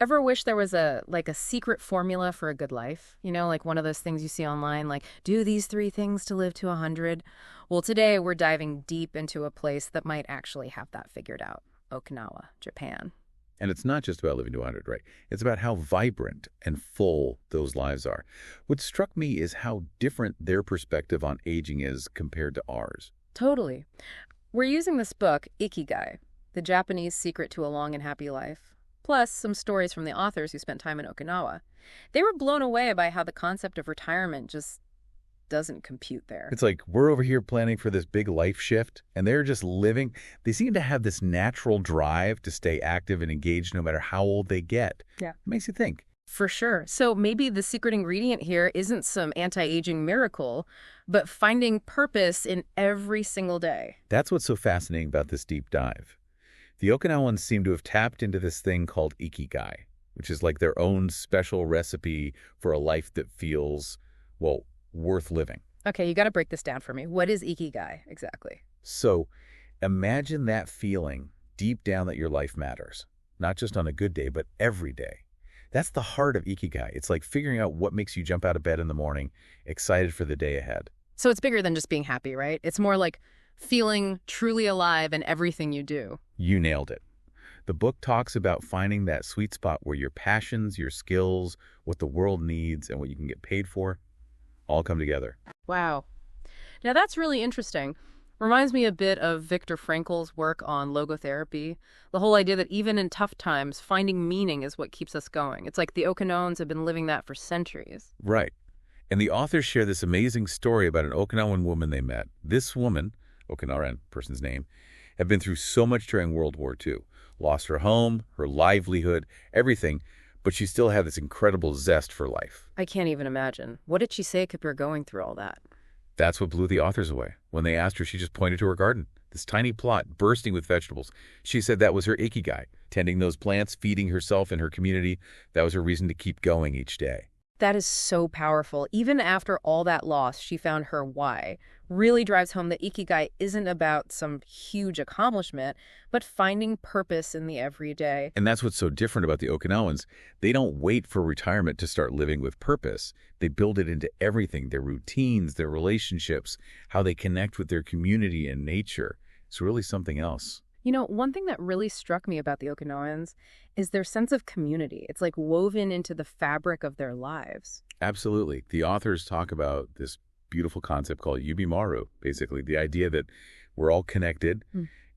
Ever wish there was a secret formula for a good life? You know, like one of those things you see online, like do these 3 things to live to 100. Well, today we're diving deep into a place that might actually have that figured out. Okinawa, Japan. And it's not just about living to 100, right? It's about how vibrant and full those lives are. What struck me is how different their perspective on aging is compared to ours. Totally. We're using this book, Ikigai, The Japanese Secret to a Long and Happy Life, plus some stories from the authors who spent time in Okinawa. They were blown away by how the concept of retirement just doesn't compute there. It's like we're over here planning for this big life shift, and they're just living. They seem to have this natural drive to stay active and engaged no matter how old they get. Yeah. It makes you think. For sure. So maybe the secret ingredient here isn't some anti-aging miracle, but finding purpose in every single day. That's what's so fascinating about this deep dive. The Okinawans seem to have tapped into this thing called Ikigai, which is like their own special recipe for a life that feels, well, worth living. Okay, you got to break this down for me. What is Ikigai exactly? So imagine that feeling deep down that your life matters, not just on a good day, but every day. That's the heart of Ikigai. It's like figuring out what makes you jump out of bed in the morning, excited for the day ahead. So it's bigger than just being happy, right? It's more like feeling truly alive in everything you do. You nailed it. The book talks about finding that sweet spot where your passions, your skills, what the world needs, and what you can get paid for all come together. Wow. Now that's really interesting. Reminds me a bit of Viktor Frankl's work on logotherapy. The whole idea that even in tough times, finding meaning is what keeps us going. It's like the Okinawans have been living that for centuries. Right. And the authors share this amazing story about an Okinawan woman they met. This woman, Okinawan, person's name, had been through so much during World War II. Lost her home, her livelihood, everything, but she still had this incredible zest for life. I can't even imagine. What did she say kept her going through all that? That's what blew the authors away. When they asked her, she just pointed to her garden, this tiny plot bursting with vegetables. She said that was her Ikigai, tending those plants, feeding herself and her community. That was her reason to keep going each day. That is so powerful. Even after all that loss, she found her why. Really drives home that Ikigai isn't about some huge accomplishment, but finding purpose in the everyday. And that's what's so different about the Okinawans. They don't wait for retirement to start living with purpose. They build it into everything, their routines, their relationships, how they connect with their community and nature. It's really something else. You know, one thing that really struck me about the Okinawans is their sense of community. It's like woven into the fabric of their lives. Absolutely. The authors talk about this beautiful concept called yubimaru, basically the idea that we're all connected,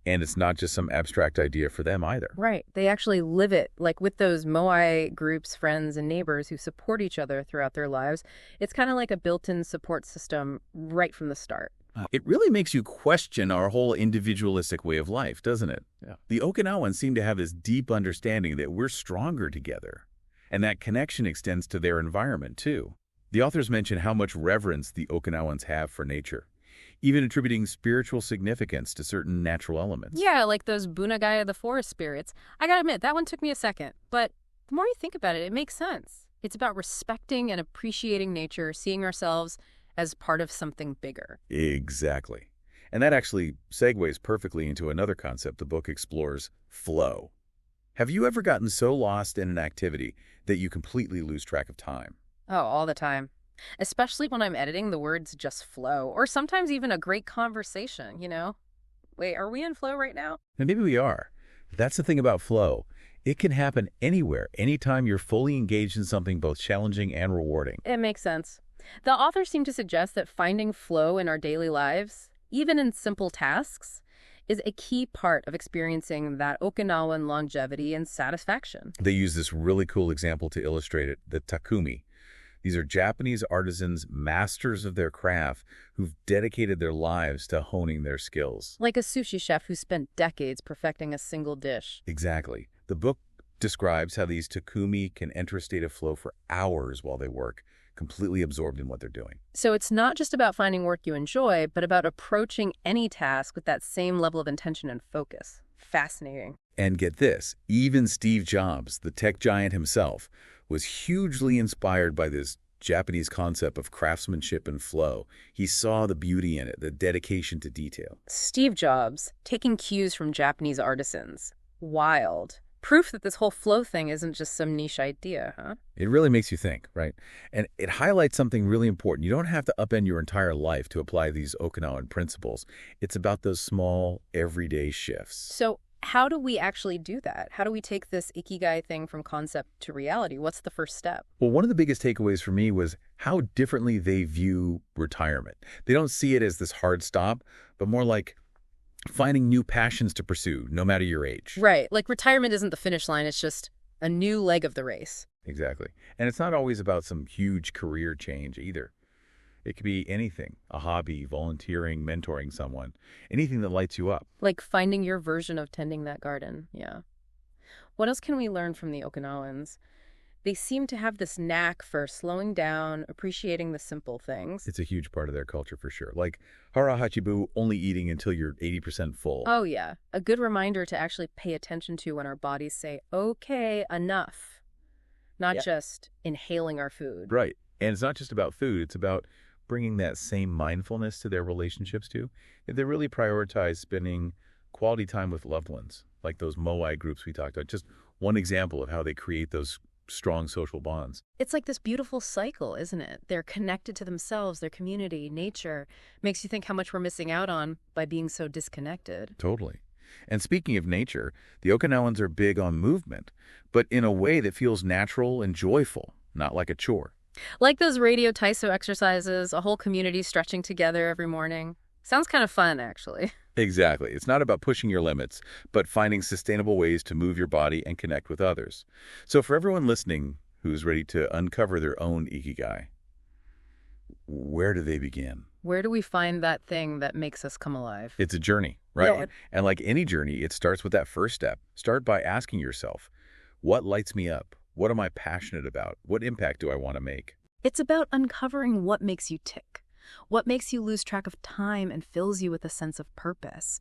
and it's not just some abstract idea for them either. Right. They actually live it, like with those moai groups, friends, and neighbors who support each other throughout their lives. It's kind of like a built-in support system right from the start. It really makes you question our whole individualistic way of life, doesn't it? Yeah. The Okinawans seem to have this deep understanding that we're stronger together, and that connection extends to their environment, too. The authors mention how much reverence the Okinawans have for nature, even attributing spiritual significance to certain natural elements. Yeah, like those Bunagaya the forest spirits. I gotta admit, that one took me a second, but the more you think about it, it makes sense. It's about respecting and appreciating nature, seeing ourselves as part of something bigger. Exactly. And that actually segues perfectly into another concept the book explores, flow. Have you ever gotten so lost in an activity that you completely lose track of time? Oh, all the time. Especially when I'm editing, the words just flow. Or sometimes even a great conversation, you know? Wait, are we in flow right now? And maybe we are. That's the thing about flow. It can happen anywhere, anytime you're fully engaged in something both challenging and rewarding. It makes sense. The authors seem to suggest that finding flow in our daily lives, even in simple tasks, is a key part of experiencing that Okinawan longevity and satisfaction. They use this really cool example to illustrate it, the takumi. These are Japanese artisans, masters of their craft, who've dedicated their lives to honing their skills. Like a sushi chef who spent decades perfecting a single dish. Exactly. The book describes how these takumi can enter a state of flow for hours while they work, completely absorbed in what they're doing. So it's not just about finding work you enjoy, but about approaching any task with that same level of intention and focus. Fascinating. And get this, even Steve Jobs, the tech giant himself, was hugely inspired by this Japanese concept of craftsmanship and flow. He saw the beauty in it, the dedication to detail. Steve Jobs, taking cues from Japanese artisans. Wild. Proof that this whole flow thing isn't just some niche idea, huh? It really makes you think, right? And it highlights something really important. You don't have to upend your entire life to apply these Okinawan principles. It's about those small, everyday shifts. So how do we actually do that? How do we take this Ikigai thing from concept to reality? What's the first step? Well, one of the biggest takeaways for me was how differently they view retirement. They don't see it as this hard stop, but more like finding new passions to pursue, no matter your age. Right. Like retirement isn't the finish line. It's just a new leg of the race. Exactly. And it's not always about some huge career change either. It could be anything, a hobby, volunteering, mentoring someone, anything that lights you up. Like finding your version of tending that garden. Yeah. What else can we learn from the Okinawans? They seem to have this knack for slowing down, appreciating the simple things. It's a huge part of their culture for sure. Like hara hachibu, only eating until you're 80% full. Oh, yeah. A good reminder to actually pay attention to when our bodies say, okay, enough. Not just inhaling our food. Right. And it's not just about food. It's about bringing that same mindfulness to their relationships too. They really prioritize spending quality time with loved ones, like those moai groups we talked about. Just one example of how they create those strong social bonds. It's like this beautiful cycle, isn't it? They're connected to themselves, their community, nature. Makes you think how much we're missing out on by being so disconnected. Totally. And speaking of nature, the Okinawans are big on movement, but in a way that feels natural and joyful, not like a chore. Like those radio Taiso exercises, a whole community stretching together every morning. Sounds kind of fun, actually. Exactly. It's not about pushing your limits, but finding sustainable ways to move your body and connect with others. So for everyone listening who's ready to uncover their own Ikigai, where do they begin? Where do we find that thing that makes us come alive? It's a journey, right? Yeah. And like any journey, it starts with that first step. Start by asking yourself, what lights me up? What am I passionate about? What impact do I want to make? It's about uncovering what makes you tick, what makes you lose track of time and fills you with a sense of purpose.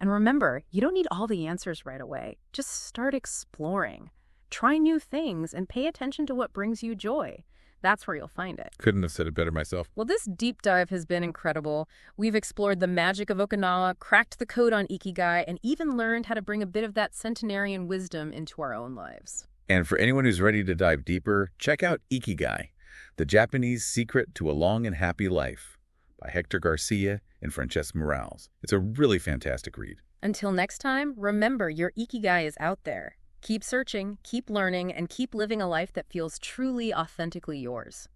And remember, you don't need all the answers right away. Just start exploring. Try new things and pay attention to what brings you joy. That's where you'll find it. Couldn't have said it better myself. Well, this deep dive has been incredible. We've explored the magic of Okinawa, cracked the code on Ikigai, and even learned how to bring a bit of that centenarian wisdom into our own lives. And for anyone who's ready to dive deeper, check out Ikigai, The Japanese Secret to a Long and Happy Life by Héctor García and Francesc Miralles. It's a really fantastic read. Until next time, remember your Ikigai is out there. Keep searching, keep learning, and keep living a life that feels truly, authentically yours.